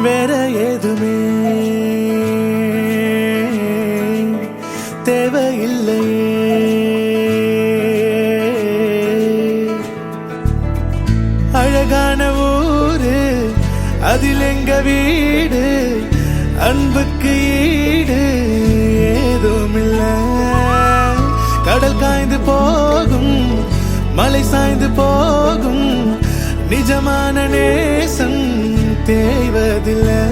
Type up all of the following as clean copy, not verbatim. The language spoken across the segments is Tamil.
வேற ஏதுமே தேவையில்லையே. அழகான ஊரு அதில் எங்க வீடு, அன்புக்கு ஈடு ஏதுமில்ல. கடல் காய்ந்து போகும், மலை சாய்ந்து போகும், நிஜமான நேசம் தேய்வதில்லை.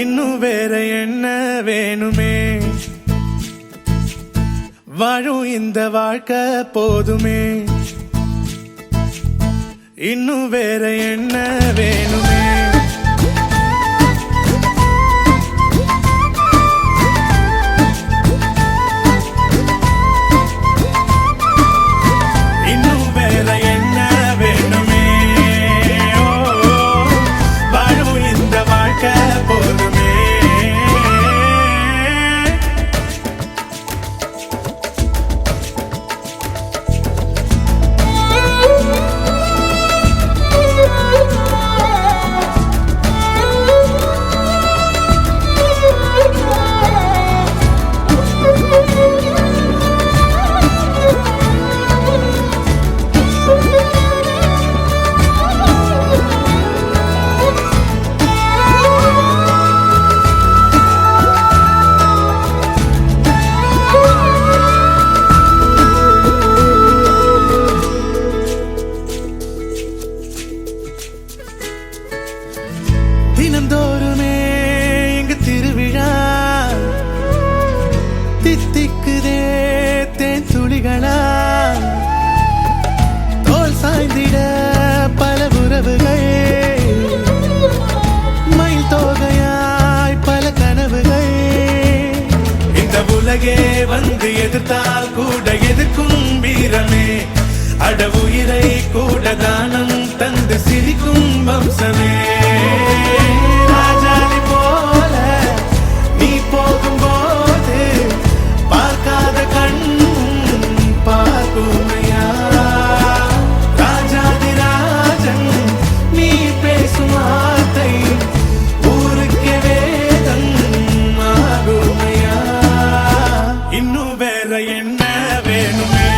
இன்னும் வேற என்ன வேணுமே, வாழும் இந்த வாழ்க்கை போதுமே. இன்னும் வேற என்ன வேணுமே. தினந்தோறுமே இங்கு திருவிழா, தித்திக்குதே தேன் துளிகளா. தோல் சாய்ந்திட பல உறவுகள், மயில் தோகையாய் பல கனவுகள். இந்த உலகே வந்து எதிர்த்தால் கூட எதிர்க்கும் வீரமே, அட உயிரை கூட தானம் தந்து சிரிக்கும் வம்சமே. ராஜாளி போல நீ போகும்போது பார்க்காத கண்ணும் பார்க்குமையா. ராஜாதி ராஜன் நீ பேசும் வார்த்தை ஊருக்கே வேதம் ஆகுமையா. இன்னும் வேற என்ன வேணுமே.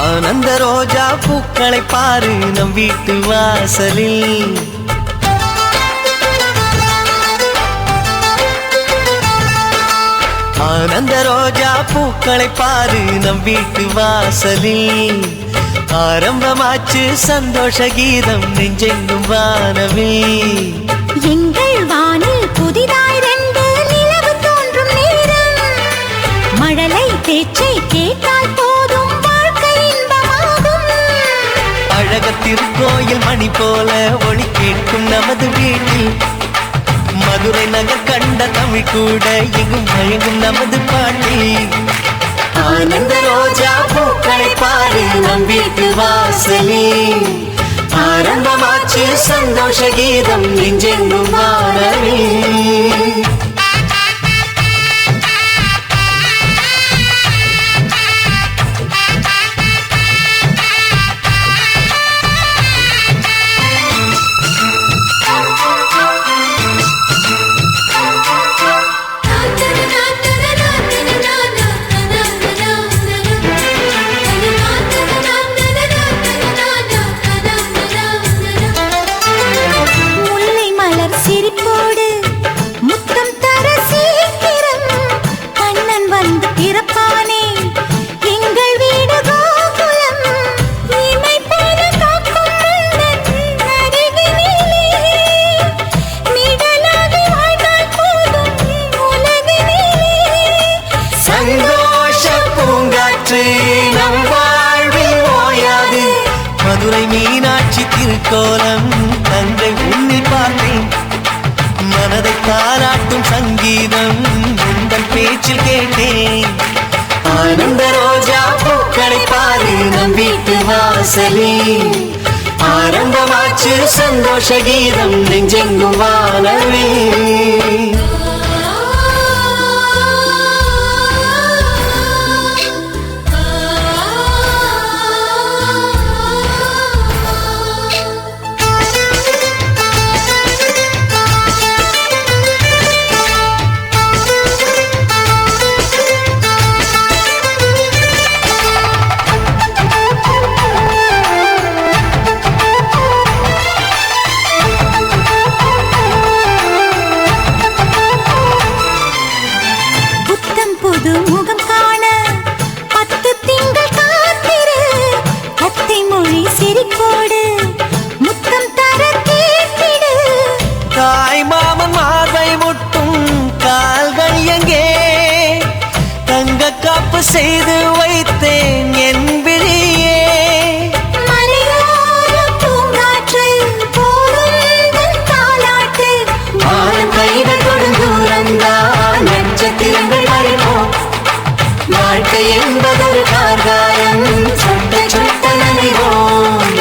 ஆனந்த ரோஜா பூக்களை பாரு நம் வீட்டு வாசலில். ஆனந்த ரோஜா பூக்களை பாரு நம் வீட்டு வாசலில். ஆரம்பமாச்சு சந்தோஷ கீதம் நெஞ்செங்கும் வானவில். எங்கள் வானில் புதிதாய் ரெண்டு நிலவு தோன்றும் நேரம், மழலை பேச்சை கேட்டால் போதும் வாழ்க்கை இன்பமாகும். அழகத்திருக்கோயில் மணி போல ஒளி கேட்கும் நமது வீட்டில். மதுரை நகர் கண்ட தமிழ் கூட எங்கும் மயங்கும் நமது பாட்டில். ஆனந்த ரோஜா பூக்களை பாரு நம் வீட்டு வாசலில். ஆரம்பமாச்சு சந்தோஷ கீதம் நெஞ்செங்கும் வானவில். கோலம் தங்கை உன்னில் பார்த்தேன் மனதை தாராட்டும் சங்கீதம் உங்கள் பேச்சில் கேட்டேன் ஆனந்த ரோஜா பூக்களை பாரு நம் வீட்டு வாசலில் ஆரம்பமாச்சு சந்தோஷ கீதம் நெஞ்செங்கும் வானவே தாய் மாமன் மார்பை முட்டும் கால்கள் எங்கே தங்க காப்பு செய்து வைத்தேன் என் விழியே கைகள் கொடுந்தூரம்தான் நட்சத்திரங்கள் மறைப்போம் வாழ்க்கை என்பதொரு கார்காரம் சொட்ட சொட்ட நனைவோம்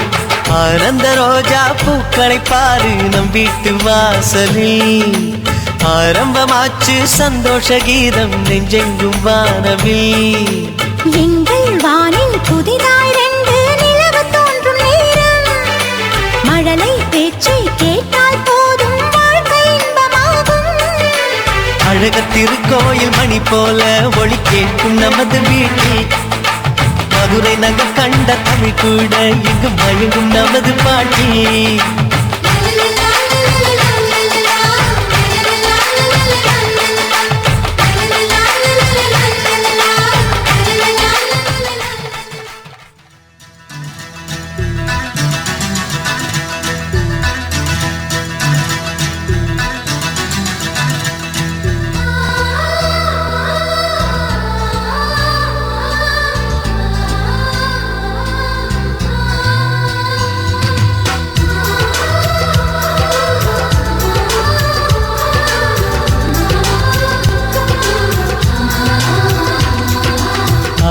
ஆனந்த ரோஜா பூக்களை பாரு நம் வீட்டு வாசலில் ஆரம்பமாச்சு சந்தோஷ கீதம் நெஞ்செங்கும் வானவில் எங்கள் வானில் புதிதாய் ரெண்டு நிலவு தோன்றும் நேரம் மழலை பேச்சை கேட்டால் போதும் வாழ்க்கை இன்பமாகும் அழக திருக்கோயில் மணி போல ஒளி கேட்கும் நமது வீட்டில் மதுரை நகர் கண்ட தமிழ் கூட இங்கு மயங்கும் நமது பாட்டி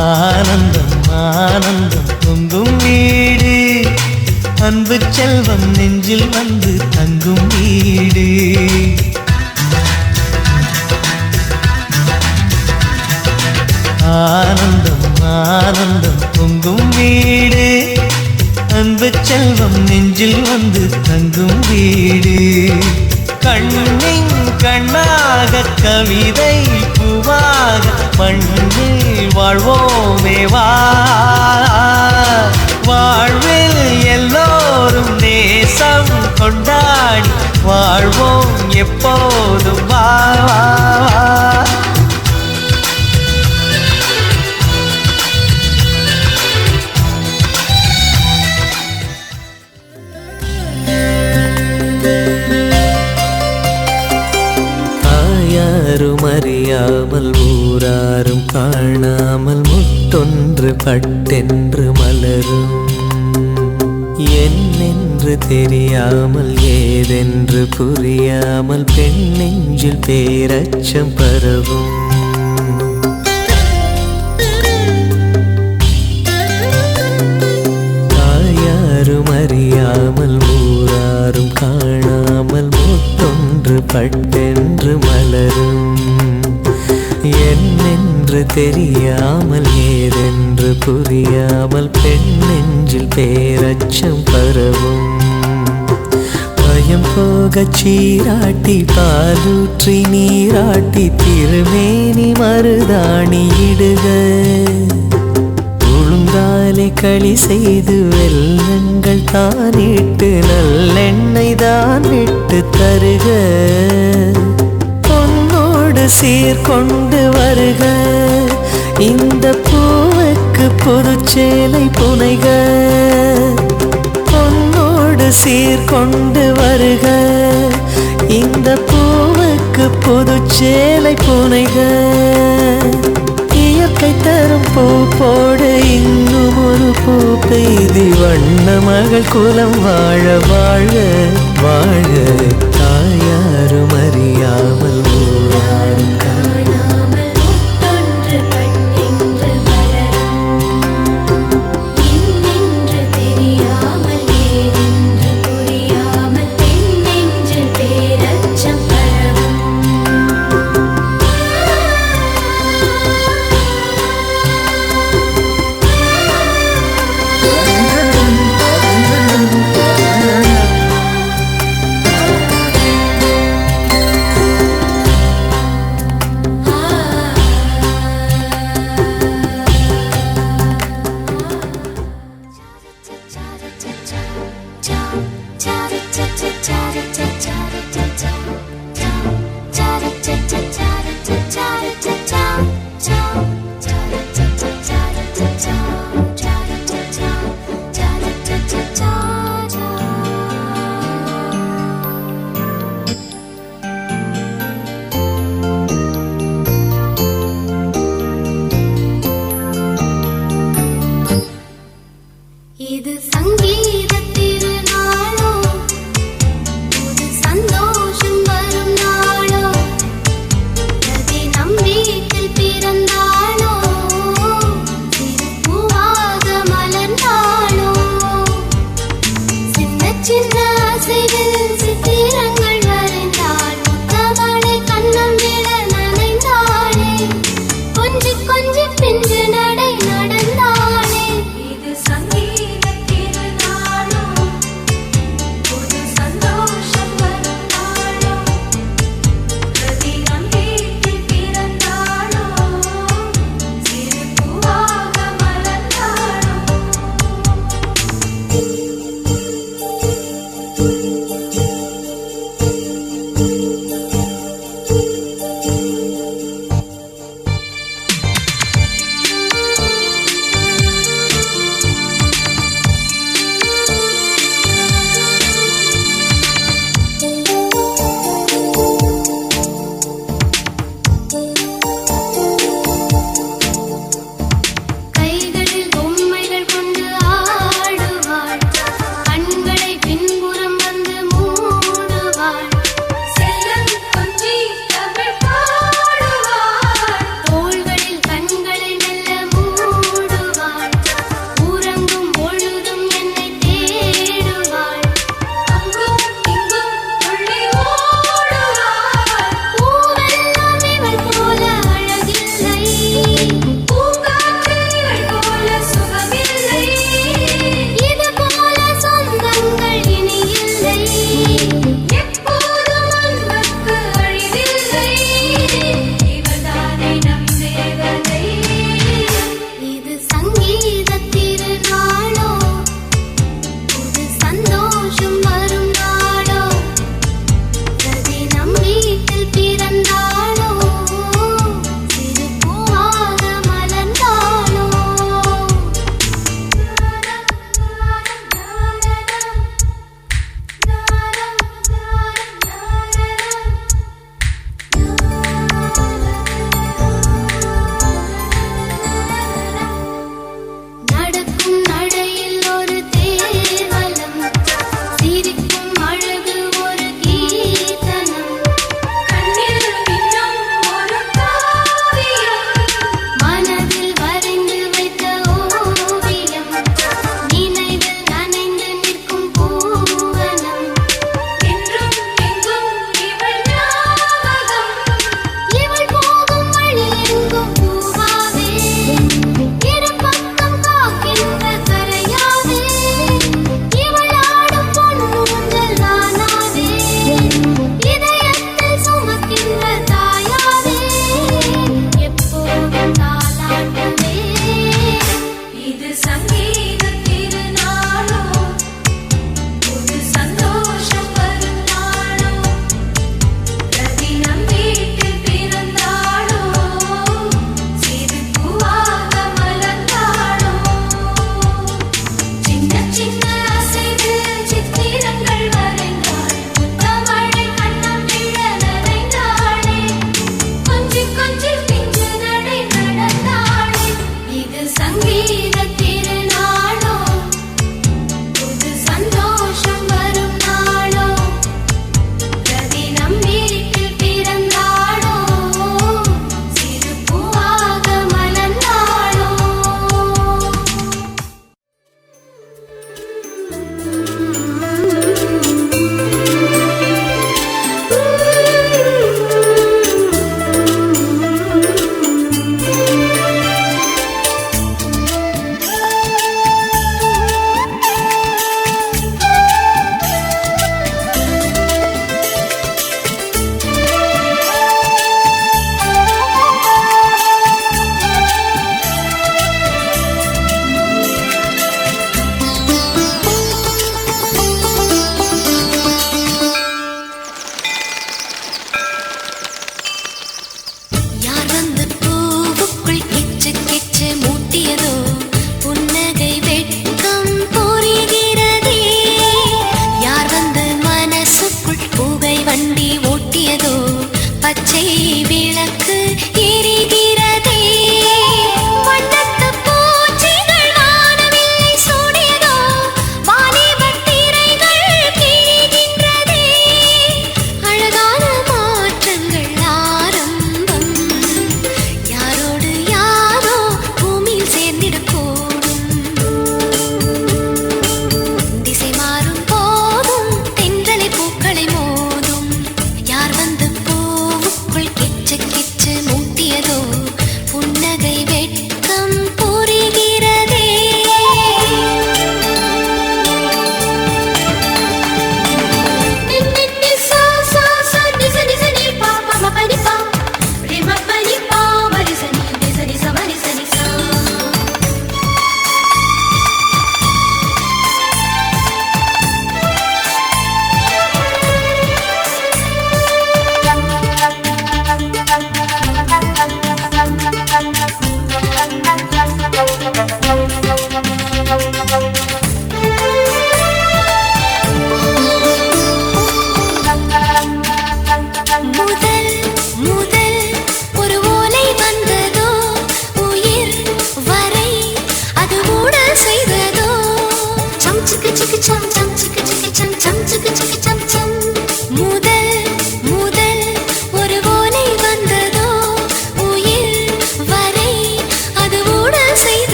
ஆனந்தம் ஆனந்தம் பொங்கும் வீடு அன்பு செல்வம் நெஞ்சில் வந்து தங்கும் வீடு ஆனந்தம் ஆனந்தம் பொங்கும் வீடு அன்பு செல்வம் நெஞ்சில் வந்து தங்கும் வீடு கண்ணின் கண்ணாக கவிதை பூவாக மண்ணில் வாழ்வோமே வா வாழ்வில் எல்லோரும் நேசம் கொண்டாடி வாழ்வோம் எப்போதும் வா யாரும் அறியாமல் ஊராரும் காணாமல் முட்டொன்று பட்டென்று மலரும் என்னென்று தெரியாமல் ஏதென்று புரியாமல் பெண் நெஞ்சில் பேரச்சம் பரவும் யாரும் அறியாமல் ஊராரும் காணாமல் முட்டொன்று பட்டென்று மலரும் என்னென்று தெரியாமல் ஏதென்று புரியாமல் பெண் நெஞ்சில் பேரச்சம் பரவும் பயம் போகச் சீராட்டி பாலூற்றி நீராட்டி திருமேனி மருதாணி இடுக ஒழுங்காலே களி செய்து வெள்ளங்கள் தானிட்டு நல்லெண்ணெய் தான் விட்டு தருக பொன்னோடு சீர்கொண்டு வருக இந்த பூவுக்கு புதுச்சேலை புனைக பொன்னோடு சீர்கொண்டு வருக இந்த பூவுக்கு புதுச்சேலை புனைக இயற்கை இமை தரும் பூ போட இன்னும் ஒரு பூ பெய்தி வண்ண மகள் குலம் வாழ வாழ வாழ தாயாரும் அறியாமல் ஊராரும் காணாமல் முத்தொன்று கண்ணென்று மலரும் என்னென்று தெரியாமல் ஏதென்று புரியாமல் பெண்ணெஞ்சில் பேரச்சம் பரவும்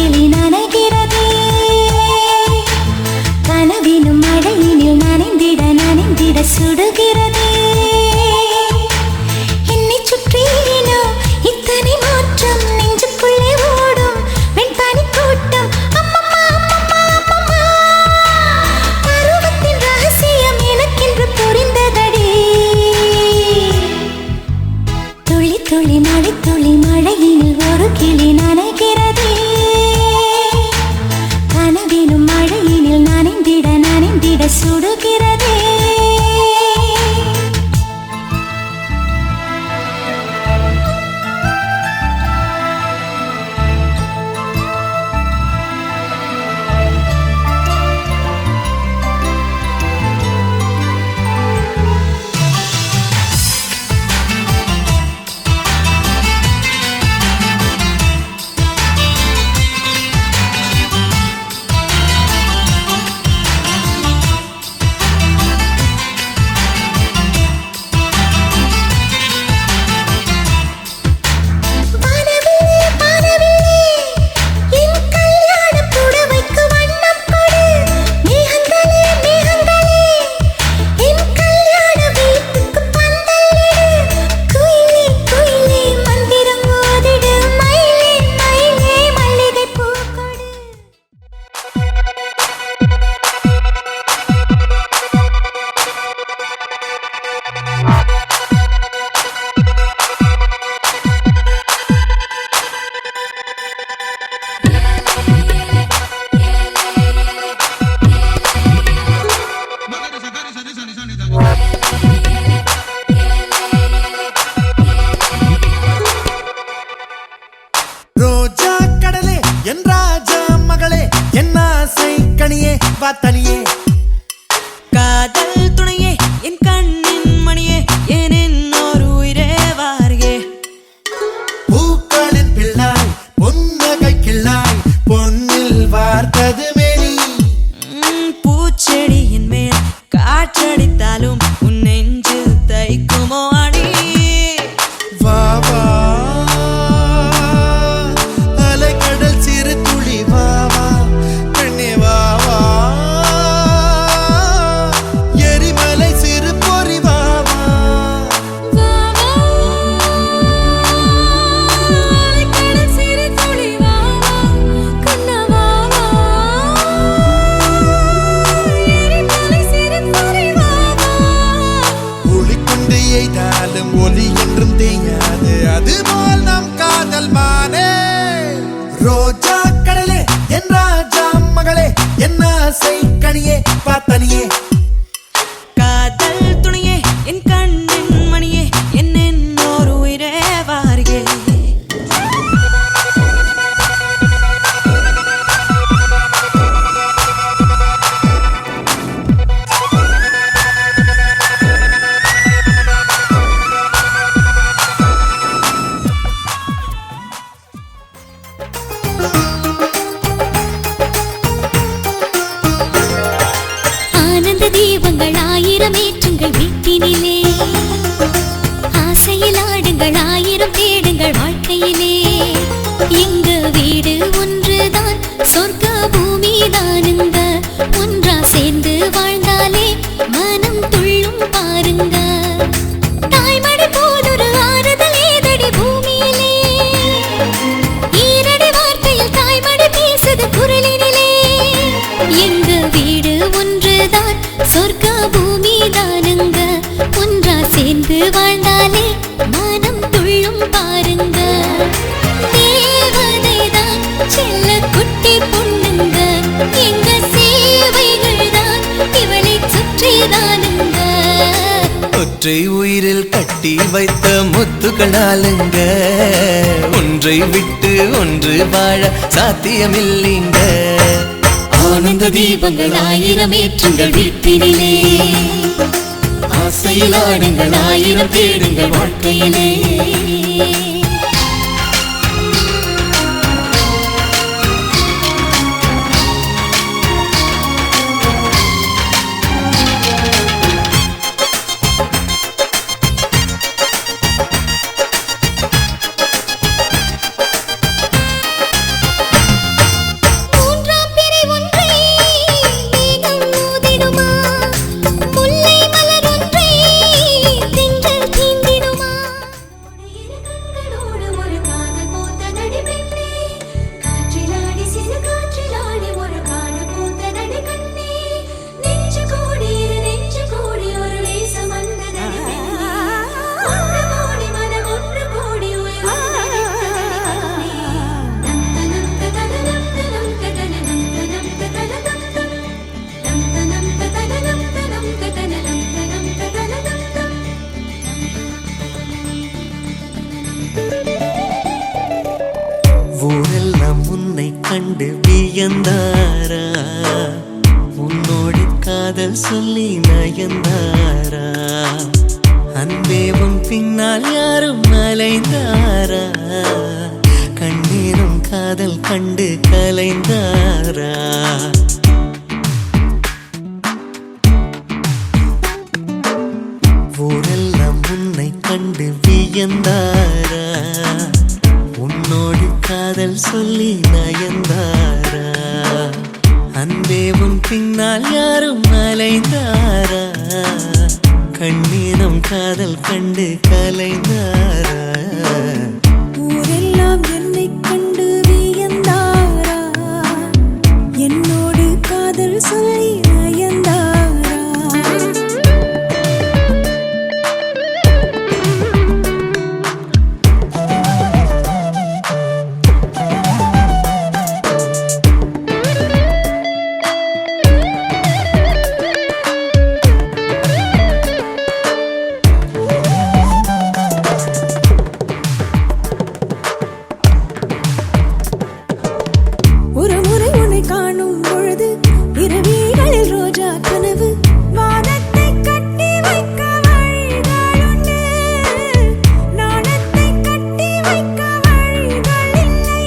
கிளி நனைகிறதே கனவினும் மழையினில் நனைந்திட நனைந்திட சுடுகிறதே என்னை சுற்றினோ இத்தனை மாற்றம் நெஞ்சுக்குள்ளே ஓடும் வெண்பனி கூட்டம் அம்மம்மா அம்மம்மா அம்மம்மா பருவத்தின் ரகசியம் எனக்கென்று புரிந்ததடி துளி துளி மழை துளி மழையினில் ஒரு கிளி நனைகிறதே கனவினும் மழையினில் நனைந்திட நனைந்திட சுடுகிறதே ரோஜா கடலே என் ராஜா மகளே என் ஆசை கனியே வா தனியே காதல் துணையே என் கண்ணின் மணியே என் இன்னொரு உயிரே வாரியே பூக்களின் பிள்ளாய் பொன்னகை கிள்ளாய் பொன்னில் வார்த்தது மேனி பூச்செடியின் மேல் காற்றடித்தாலும் உன் நெஞ்சில் தைக்குமோ அடி வா வா அலைக்கடல் சிறு துளி வா வா கண்ணே வா வா எரிமலை சிறு பொறி வா வா ஒளிக்கொண்டு எய்தாலும் ஒலி என்றும் தேயாது அதுபோல் நம் காதல் மானே ரோஜா கடலே என் ராஜா மகளே என் ஆசை கனியே பார்த்தனியே காதல் துணையே என் கண்ணின் மணியே என் இன்னொரு உயிரே வாரியே ஆனந்த தீபங்கள் ஆயிரம் ஏற்றுங்கள் வீட்டினிலே ஆசையில் ஆடுங்கள் ஆயிரம் தேடுங்கள் வாழ்க்கையிலே எங்க வீடு ஒன்றுதான் சொர்க்க பூமி தானுங்க ஒன்றா சேர்ந்து வாழ்ந்தாலே மனம் துள்ளும் பாருங்க தாய்மடி போதொரு ஆறுதல் ஏதடி பூமியிலே ஈரடி வார்த்தையில் தாய்மடி பேசுது குரலினிலே எங்க வீடு ஒன்றுதான் சொர்க்க பூமி தானுங்க ஒன்றா சேர்ந்து வாழ்ந்தாலே மனம் துள்ளும் பாருங்க தேவதைதான் செல்ல குட்டி பொண்ணுங்க எங்க சேவைகள் தான் இவளை சுற்றிதானுங்க ஒற்றை உயிரில் கட்டி வைத்த முத்துக்களாலுங்க ஒன்றை விட்டு ஒன்று வாழ சாத்தியமில்லைங்க ஆனந்த தீபங்கள் ஆயிரம் ஏற்றுங்கள் வீட்டினிலே ஆசையில் ஆடுங்கள் ஆயிரம் தேடுங்கள் வாழ்க்கையிலே கண்டு வியந்தாரா உன்னோடு காதல் சொல்லி நயந்தாரா அன்பே உன் பின்னால் யாரும் அலைந்தாரா கண்ணீரும் காதல் கண்டு கலைந்தாரா ஊரெல்லாம் உன்னை கண்டு வியந்தாரா உன்னோடு காதல் சொல்லி நயந்தாரா அன்பே உன் பின்னால் யாரும் அலைந்தாரா கண்ணீரம் காதல் கண்டு கலைந்தாரா ஊரெல்லாம் என்னை கண்டு வியந்தாரா என்னோடு காதல் சொல்லி நயந்தாரா ஒரு முறை உன்னை காணும் பொழுது இரவிகளில் ரோஜா கனவு வானத்தை கட்டி வைக்க வழிகளுண்டு நாணத்தை கட்டி வைக்க வழிகள் இல்லை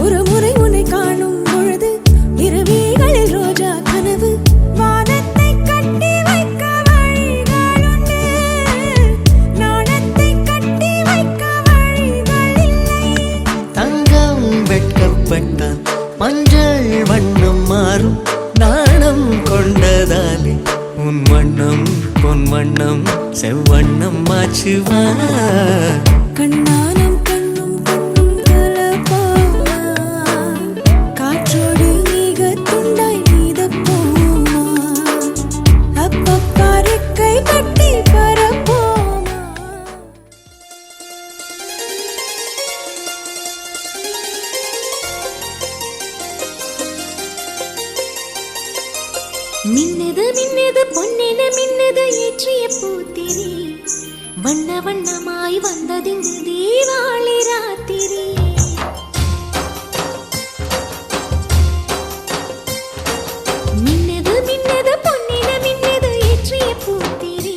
ஒரு முறை உன்னை காணும் பொழுது இரவிகளில் ரோஜா கனவு வானத்தை கட்டி வைக்க வழிகளுண்டு நாணத்தை கட்டி வைக்க வழிகள் இல்லை தங்கம் வெட்கப்பட்டால் மஞ்சள் வண்ணம் மாறும் நாணம் கொண்டதாலே உன் வண்ணம் பொன் வண்ணம் செவ்வண்ணம் மாச்சுவா கண்ணானம் கண்ணும் கண்ணும் கலப்பாமா காற்றோடு மிக துண்டாய் மீதப்போமா அப்பப்பாறைக்கை கட்டி பரப்போமா மின்னது மின்னது பொன்னென மின்னது ஏற்றிய பூத்திரி வண்ண வண்ணமாய் வந்ததிங்கு தீபாவளி ராத்திரி மின்னது மின்னது பொன்னென மின்னது ஏற்றிய பூத்திரி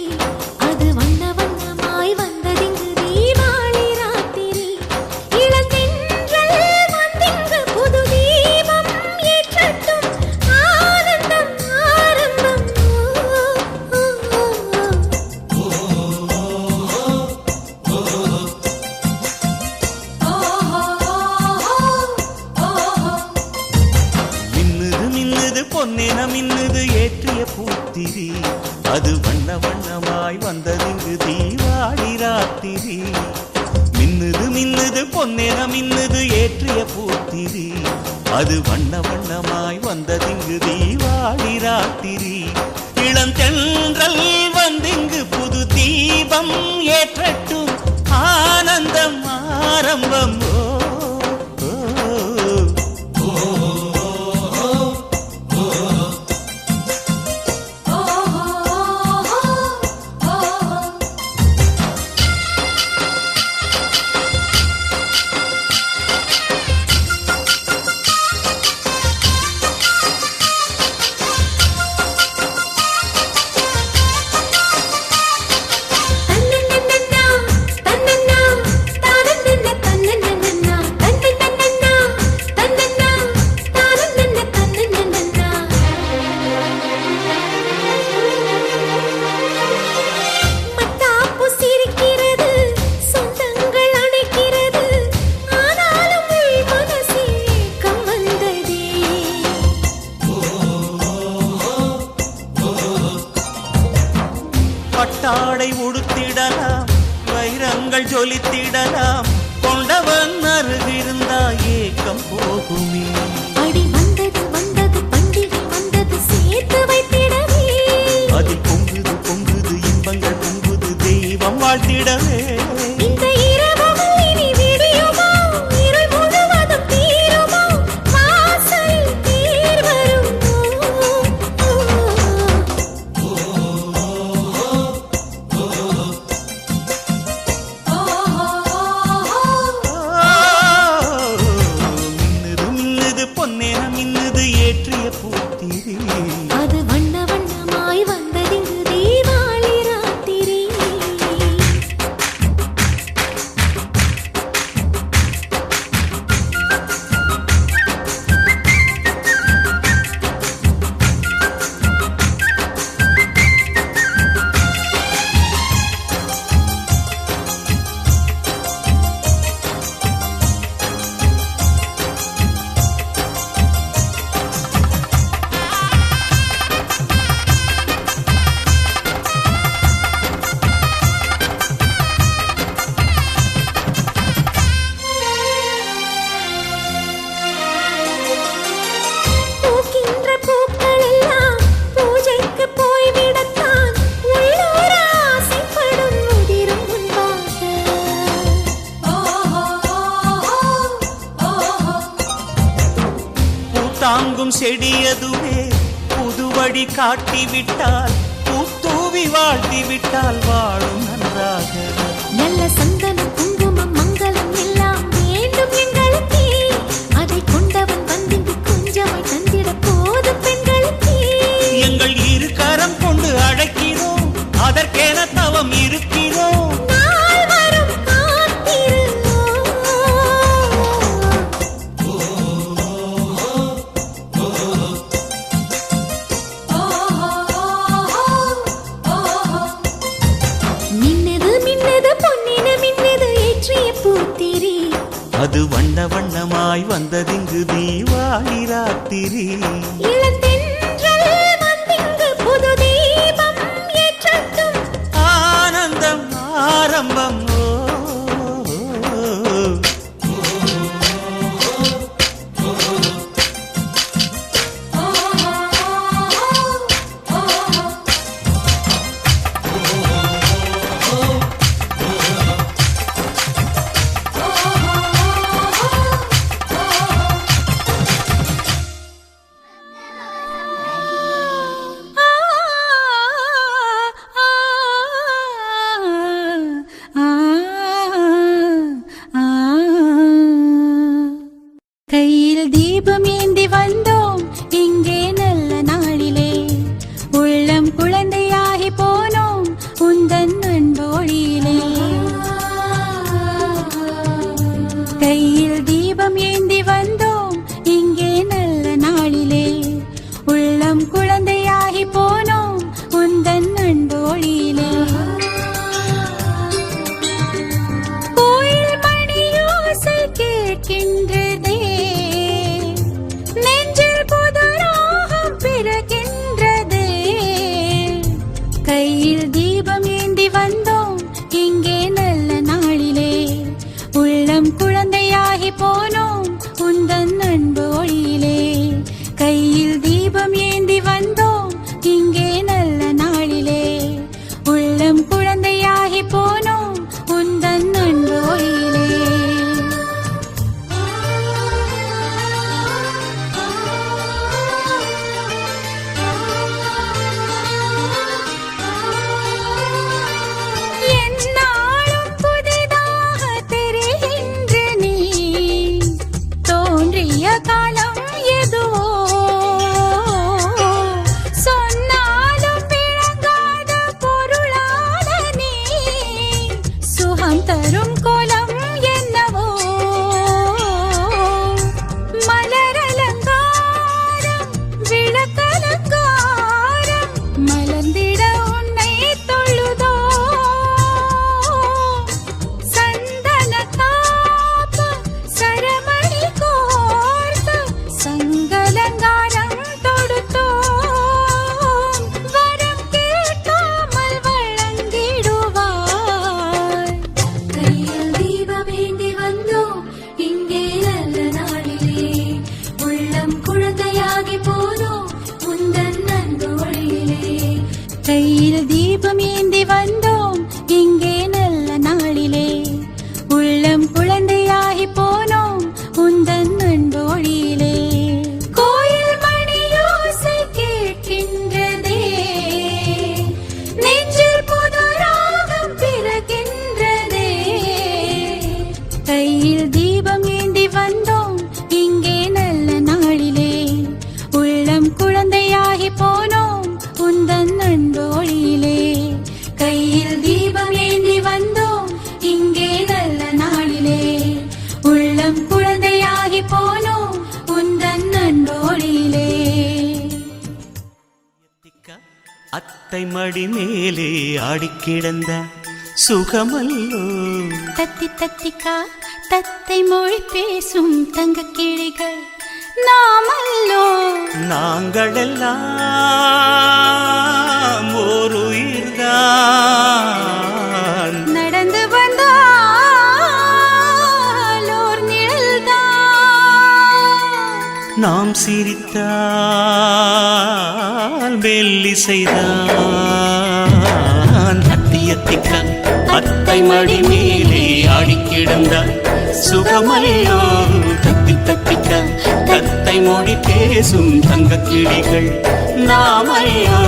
அது வண்ண வண்ணமாய் வந்ததிங்கு தீபாவளி ராத்திரி இளந்தென்றல் வந்திங்கு புது தீபம் ஏற்றட்டும் ஆனந்தம் ஆரம்பம் மின்னுது மின்னுது பொன்னென மின்னுது ஏற்றிய பூத்திரி அது வண்ண வண்ணமாய் வந்ததிங்கு தீவாளி ராத்திரி மின்னுது மின்னுது பொன்னென மின்னுது ஏற்றிய பூத்திரி அது வண்ண வண்ணமாய் வந்ததிங்கு தீவாளி ராத்திரி இளந்தென்றல் வந்திங்கு புது தீபம் ஏற்றட்டும் ஆனந்தம் ஆரம்பம் பட்டாடை உடுத்திடலாம் வைரங்கள் ஜொலித்திடலாம் கொண்டவன் அருகிருந்தா ஏக்கம் போகுமே அடி வந்தது வந்தது பண்டிகை வந்தது சேர்த்து வைத்திடவே அதில் பொங்குது பொங்குது இன்பங்கள் பொங்குது தெய்வம் வாழ்த்திடவே இந்த இரவும் இனி விடியுமோ இருள் முழுவதும் தீருமோ வாசல் தேர் வருமோ தாங்கும் செடியதுவே புதுவடி காட்டிவிட்டால் பூத்தூவி வாழ்த்திவிட்டால் வாழும் நன்றாக. நல்ல சந்தன குங்குமம் மங்களம் எல்லாம் வேண்டும் எங்களுக்கு. அதை கொண்டவன் வந்திங்கு கொஞ்சமாய் தந்திட போதும் பெண்களுக்கு. எங்கள் இரு கரம் கொண்டு அழைக்கிறோம், அதற்கென தவம் இருக்கிறோம். நாள் வரும் காத்திருந்தோம். மின்னது மின்னது பொன்னின மின்னது ஏற்றிய பூத்திரி. அது வண்ண வண்ணமாய் வந்ததிங்கு தீபாவளி ராத்திரி. இளந்தென்றல் வந்திங்கு புது தீபம் ஏற்றட்டும். ஆனந்தம் ஆரம்பம். கையில் தீபம் ஏந்தி வந்தோம் இங்கே நல்ல நாளிலே. உள்ளம் குழந்தையாகி போனோம் உந்தன் அன்போழியிலே. கையில் தீபம் ஏந்தி வந்தோம் இங்கே நல்ல நாளிலே. உள்ளம் குழந்தையாகி போனோம் உந்தன் அன்போழியிலே. கோயில் மணியோசை கேட்கின்றதே, நெஞ்சில் புது ராகம் பிறக்கின்றதே. கையில் தீபம் ஏந்தி வந்தோம் இங்கே நல்ல நாளிலே. உள்ளம் குழந்தையாகி போனோம் உந்தன் அன்பு ஒளியிலே. கையில் தீபம் ஏந்தி வந்தோம் இங்கே நல்ல நாளிலே. உள்ளம் குழந்தையாகி போனோம் உந்தன் அன்பு ஒளியிலே. எந்நாளும் புதிதாக தெரிகின்ற நீ. தோன்றிய காலம் எதுவோ சொன்னாலும் விளங்காத பொருளான நீ. சுகம் தரும் கோலம் என்னவோ மலரலங்காரம் விளக்கலங்காரம். மலர்ந்திட உன்னை தொழுதோ சந்தன காப்பு சரமணி கோர்த்து சங்கலங்காரம் தொடுத்தோம். வரம் கேட்காமல் வழங்கிடுவார். கையில் தீபம் ஏந்தி வந்தோம் இங்கே நல்ல நாளிலே. உள்ளம் குழந்தையாகி போனோம் உந்தன் அன்பு ஒளியிலே. கையில் தீபம் ஏந்தி வந்தோம் இங்கே நல்ல நாளிலே. உள்ளம் குழந்தையாகி போனோம் உந்தன் அன்பு ஒளியிலே. கோயில் மணியோசை கேட்கின்றதே, நெஞ்சில் புது ராகம் பிறக்கின்றதே. கையில் தீபம் ஏந்தி வந்தோம் இங்கே நல்ல நாளிலே. உள்ளம் குழந்தையாகி போனோம் உந்தன் அன்பு ஒளியிலே. கையில் தீபம் ஏந்தி வந்தோம் இங்கே நல்ல நாளிலே. உள்ளம் குழந்தையாகி போனோம் உந்தன் அன்பு ஒளியிலே. அத்தை மடி மேலே ஆடிக்கிடந்த சுகமல்லோ. தத்தி தத்திக்கா தத்தை மொழி பேசும் தங்க கிளிகள் நாமல்லோ. நாங்களெல்லாம் ஒரு உயிர்தான். நடந்து வந்தால் ஓர் நிழல்தான். நாம் சிரித்தால் மெல்லிசைதான். அத்தியத்திக்கான் அத்தை மடி மேலே ஆடிக்கிடந்தார் சுகமல்லோ. தித்தத்திக்க தத்தை மொழி பேசும் தங்க கிளிகள் நாமையோ.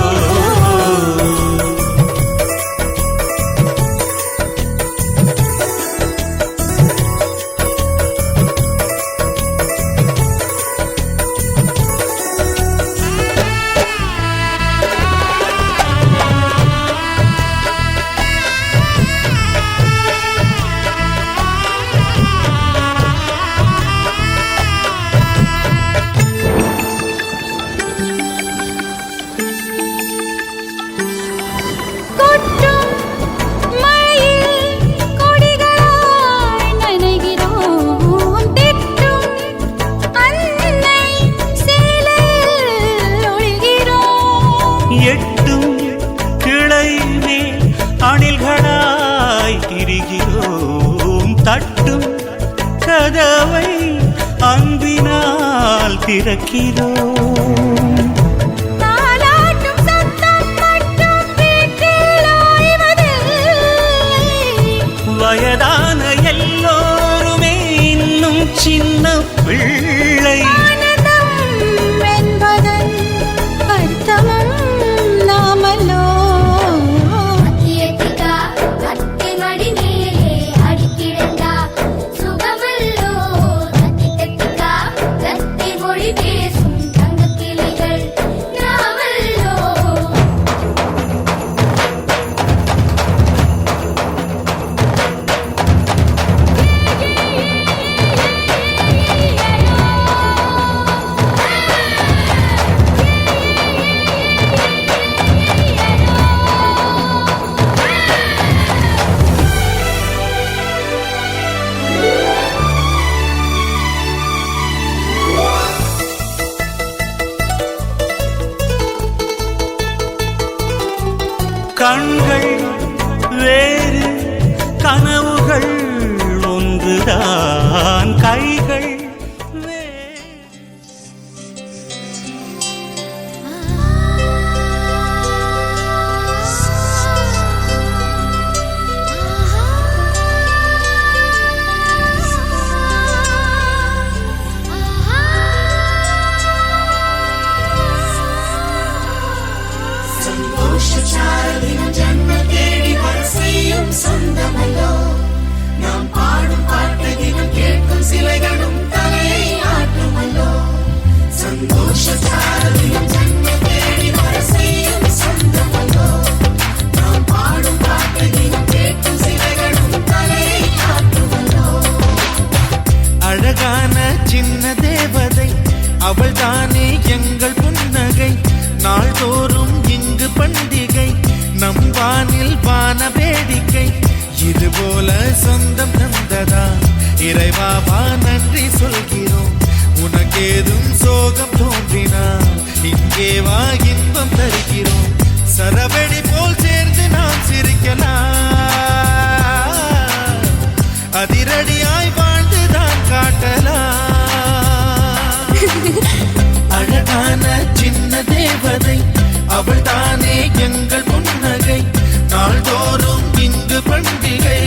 கொட்டும் மழையில் கொடிகளாய் நனைகிறோம். திட்டும் அன்னை சேலையில் ஒளிகிறோம். எட்டும் கிளை மேல் அணில்களாய் திரிகிறோம். தட்டும் கதவை அன்பினால் திறக்கிறோம். தாலாட்டும் சத்தம் மட்டும் வீட்டில் ஓய்வதில்லை. வயதான எல்லோருமே இன்னும் சின்ன பிள்ளை. ஆனந்தம் என்பதன் அர்த்தமும் நாமல்லோ. அத்தியத்திகா கட்டி மடி மேலே அடிக்கிடந்தா சுகமல்லோ. அத்தியத்திகா கத்தி மொழி பேசும் தங்கக் கிளிகள் நாமல்லோ. கண்கள் வேறு கனவுகள் ஒன்றுதான். கைகள் வேறு. சந்தோஷச்சாரலின் ஜன்ம தேடி வரிசையும் சொந்தமல்லோ. நாம் பாடும் பாட்டு தினம் கேட்கும் சிலைகளும் தலையை ஆட்டுமல்லோ. சந்தோஷச்சாரலின் ஜன்ம தேடி வரிசையும் சொந்தமல்லோ. நாம் பாடும் பாட்டு தினம் கேட்கும் சிலைகளும் தலையை ஆட்டுமல்லோ. அழகான சின்ன தேவதை அவள் தானே எங்கள் புன்னகை. நாள்தோறும் இங்கு பண்டிகை நம் வானில் வான வேடிக்கை. இதுபோல சொந்தம் தந்ததா இறைவாவா நன்றி சொல்கிறோம். உனக்கேதும் சோகம் தோன்றினால் இங்கே வா இன்பம் தருகிறோம். சரவெடி போல் சேர்ந்து நாம் சிரிக்கலாம். அதிரடியாய் வாழ்ந்துதான் காட்டலாம். அழகான சின்ன தேவதை அவள் தானே எங்கள் புன்னகை. நாள்தோறும் இங்கு பண்டிகை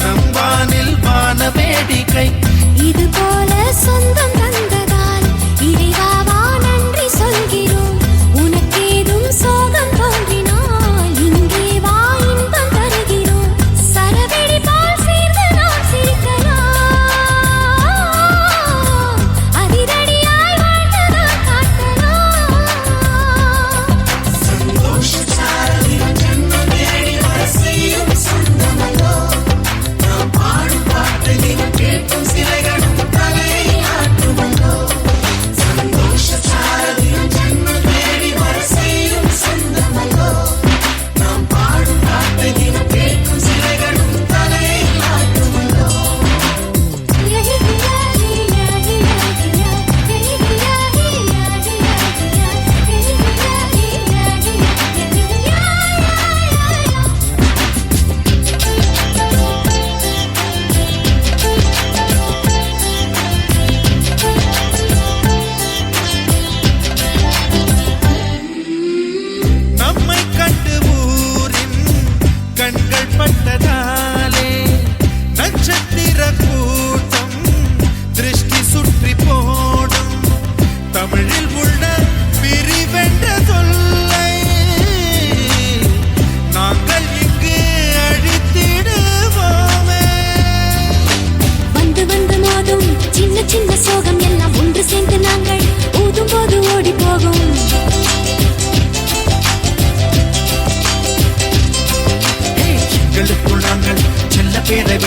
நம் வானில் வான வேடிக்கை. இது போல சொந்தம் தந்ததால் இறைவாவா நன்றி சொல்கிறோம். உனக்கேதும் சோகம் தோன்றினால் இங்கே வா இன்பம் தருகிறோம். சரவெடி போல் சேர்ந்து நாம் சிரிக்கலாம்.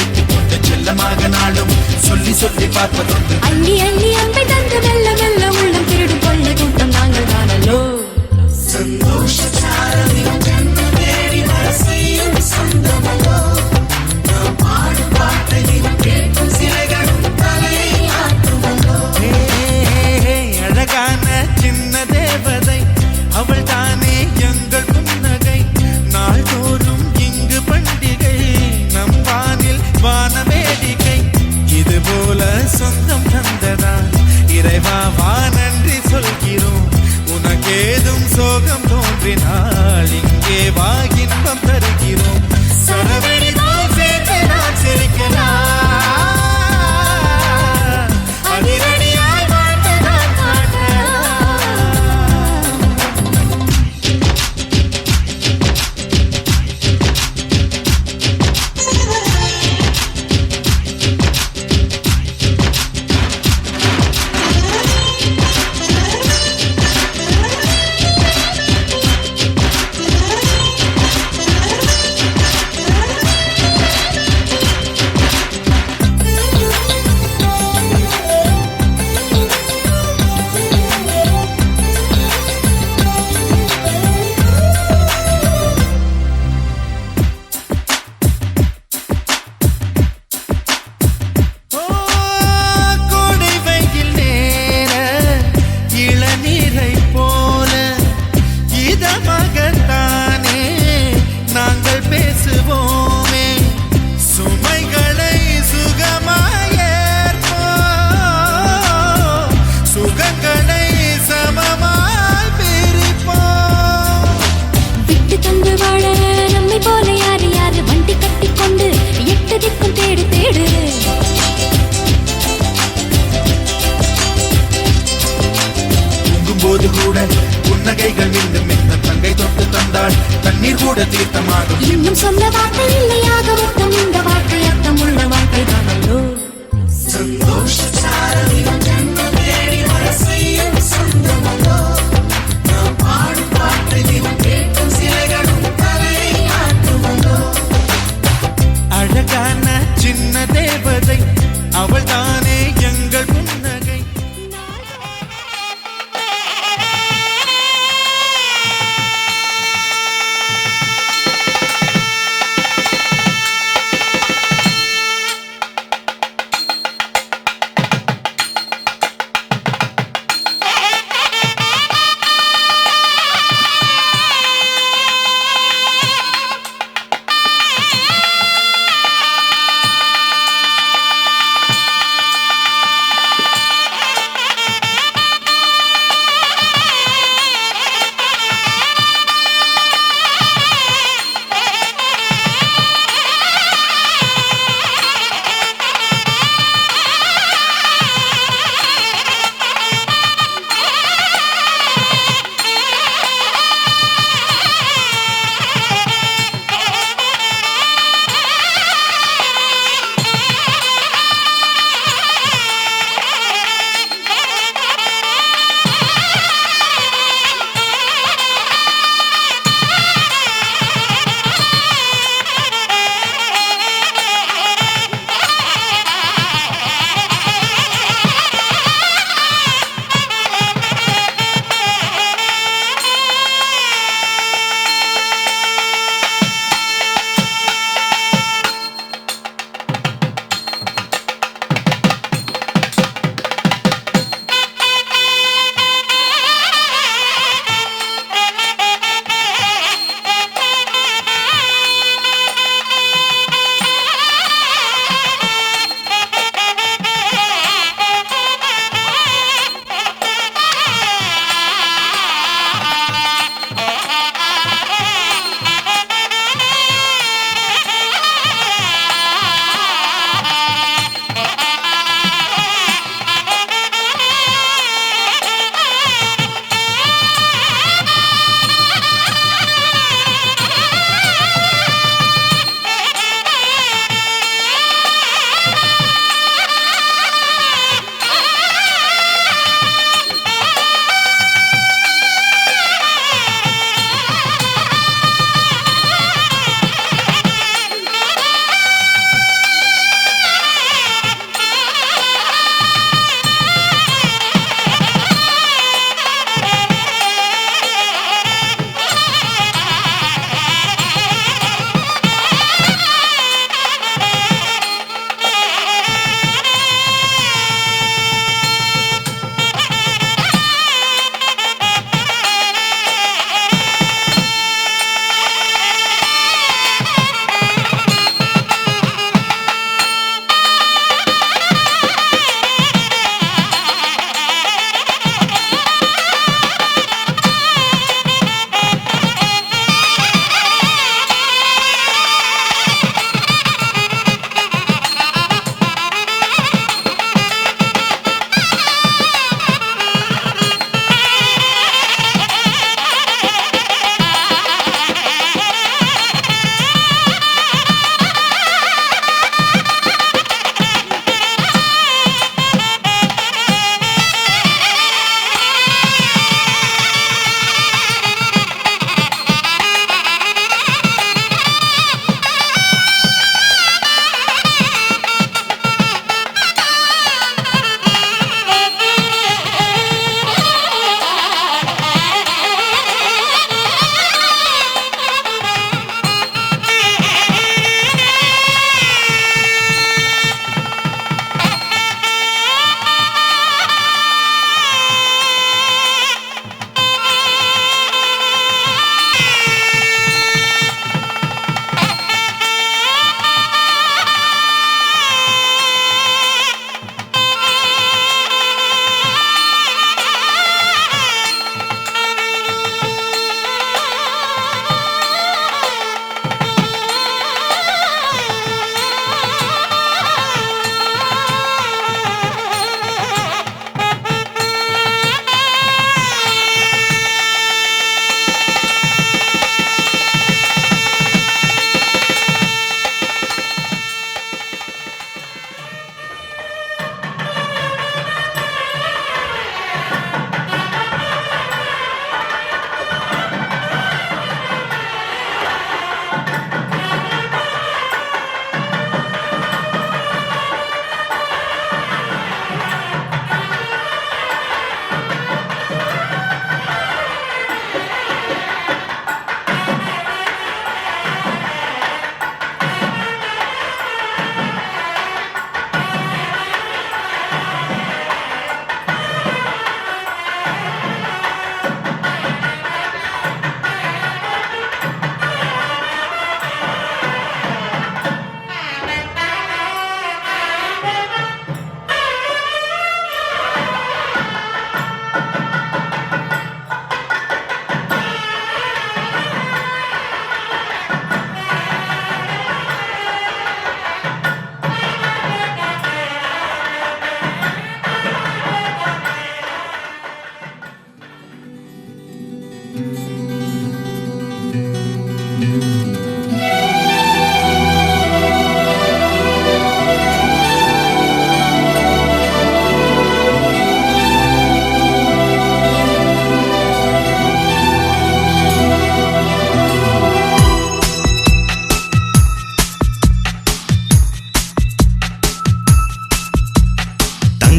வைத்துக் கொண்டு செல்லமாக நாளும் சொல்லி சொல்லி பார்ப்பதுண்டு. அள்ளி அள்ளி அம்பை தந்து மெல்ல மெல்ல உள்ளம் திருடும் கொள்ளை கூட்டம் நாங்கள் தானல்லோ. அழகான சின்ன தேவதை அவள் தானே எங்கள் புன்னகை. நாள்தோறும் இங்கு பண்டிகை நம் வானில் வான வேடிக்கை. இது போல சொந்தம் தந்ததா இறைவா வா நன்றி சொல்கிறோம். உனக்கேதும் சோகம் தோன்றினால் இங்கே வா இன்பம் தருகிறோம். சரவெடி போல் சேர்த்து நான் சிரிக்கலாம். அதிரடியாய் வாழ்ந்து நான் காட்டலாம். கோடை வெயில் நேர இளநீரை போல இதமாகத்தானே நாங்கள் பேசுவோமே. சுமைகளை சுகமாயேற்போம், சுகங்களை சமமாய் பிரிப்போம். விட்டு தந்து வாழ நம்மை போல யாரு யாரு வண்டி கட்டிக்கொண்டு எட்டு திக்கும் தேடு தேடு. தூங்கும்போது கூட புன்னகைகள் மீண்டும் இந்த தங்கை தொட்டு தந்தாள் தண்ணீர் கூட தீர்த்தமாகும். இன்னும் சொல்ல வார்த்தை இல்லையாக மொத்தம் இந்த வாழ்க்கை அர்த்தம் உள்ள வாழ்க்கை தானல்லோ. அழகான சின்ன தேவதை அவள் தானே எங்கள் புன்னகை.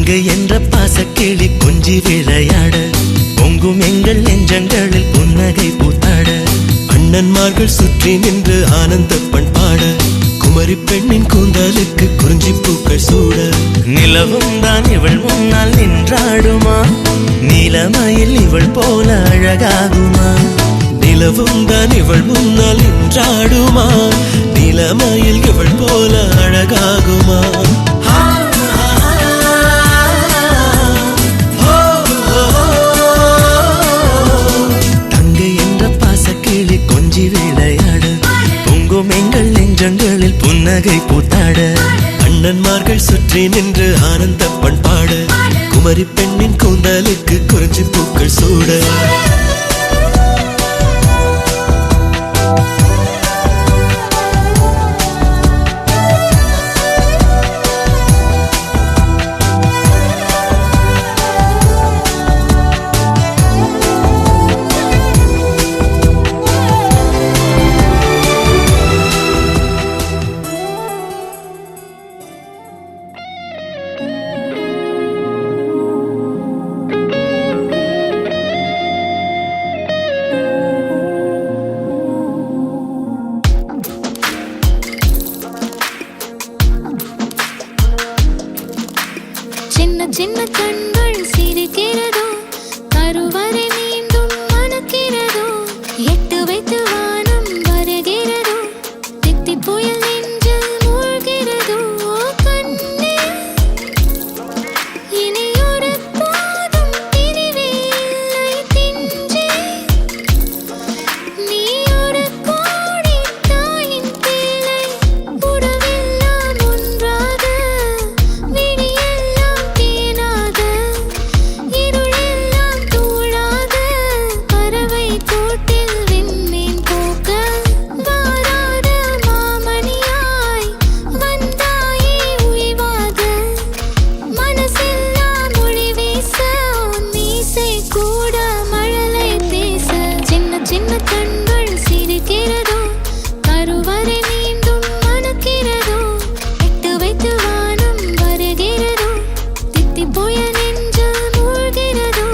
தங்கை என்ற பாசக்கிளி கொஞ்சி விளையாட பொங்கும் எங்கள் நெஞ்சங்களில் புன்னகை பூத்தாட அண்ணன்மார்கள் சுற்றி நின்று ஆனந்த பண்பாட குமரி பெண்ணின் கூந்தலுக்கு குறிஞ்சி பூக்கள் சூட நிலவும் தான் இவள் முன்னால் நின்றாடுமா நீலமயில் இவள் போல அழகாகுமா நிலவும் தான் இவள் முன்னால் நின்றாடுமா நீலமயில் இவள் போல அழகாகுமா தங்கை என்ற பாசக்கிளி கொஞ்சி விளையாட பொங்கும் எங்கள் நெஞ்சங்களில் புன்னகை பூத்தாட அண்ணன்மார்கள் சுற்றி நின்று ஆனந்த பண்பாட குமரி பெண்ணின் கூந்தலுக்கு குறிஞ்சி பூக்கள் சூட சின்ன சின்ன கண்கள் சிரிக்கிறதோ கருவறை மீண்டும் மணக்கிறதோ எட்டு வைத்து வானம் வருகிறதோ தித்தி புயல் நெஞ்சில் மூழ்கிறதோ கண்ணே இனி ஒரு போதும் பிரிவே இல்லை தின்றே நீ ஒரு கோடி தாயின் பிள்ளை உறவெல்லாம் ஒன்றாக விடியெல்லாம் தேனாக இருளெல்லாம் தூளாக பறவை கூட்டில் விண்மீன் போக்க வாராத மாமணியாய் வந்தாயே உய்வாக மனசெல்லாம் மொழி வீச உன் மீசை கூட மழலை பேச சின்ன சின்ன கண்கள் சிரிக்கிறதோ கருவறை மீண்டும் மணக்கிறதோ எட்டு வைத்து வானம் வருகிறதோ தித்தி புயல் நெஞ்சில் மூழ்கிறதோ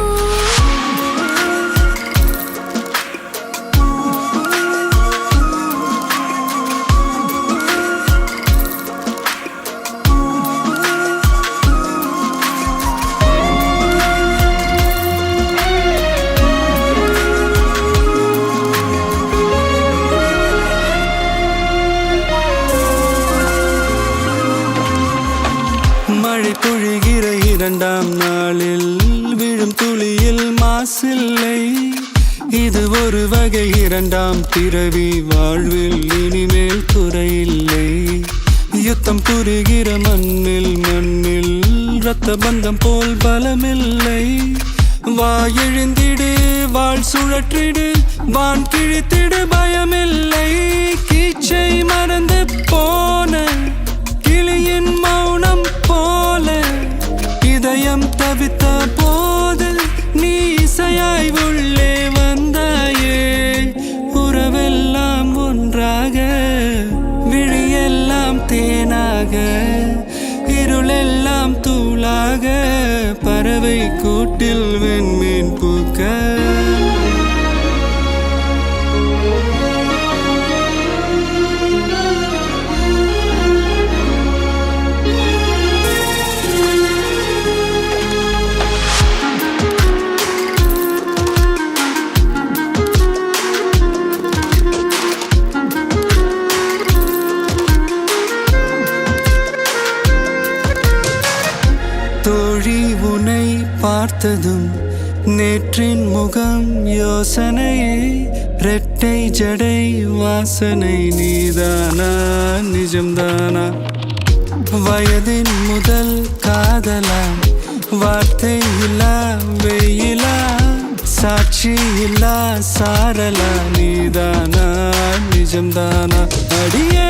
மழை பொழிகிற இரண்டாம் நாளில் விழும் துளியில் மாசில்லை இது ஒரு வகை இரண்டாம் பிறவி வாழ்வில் இனிமேல் குறையில்லை யுத்தம் புரிகிற மண்ணில் இரத்த பந்தம் போல் பலமில்லை வா எழுந்திடு வாழ் சுழற்றிடு வான் கிழித்திடு பயமில்லை கீச்சை மறந்து போன கிளியின் மௌனம் போல இதயம் தவித்த போது நீ இசையாய் உள்ளே வந்தாயே உறவெல்லாம் ஒன்றாக விழியெல்லாம் தேனாக இருளெல்லாம் தூளாக பறவை கூட்டில் வெண்மீன் பூக்க தோழி உன்னை பார்த்ததும் நேற்றின் முகம் யோசனையே ரெட்டை ஜடை வாசனை நீதானா நிஜம்தானா வயதின் முதல் காதலா வார்த்தை இல்லா வெயிலா சாட்சி இல்லா சாரலா நீதானா நிஜம்தானா அடியே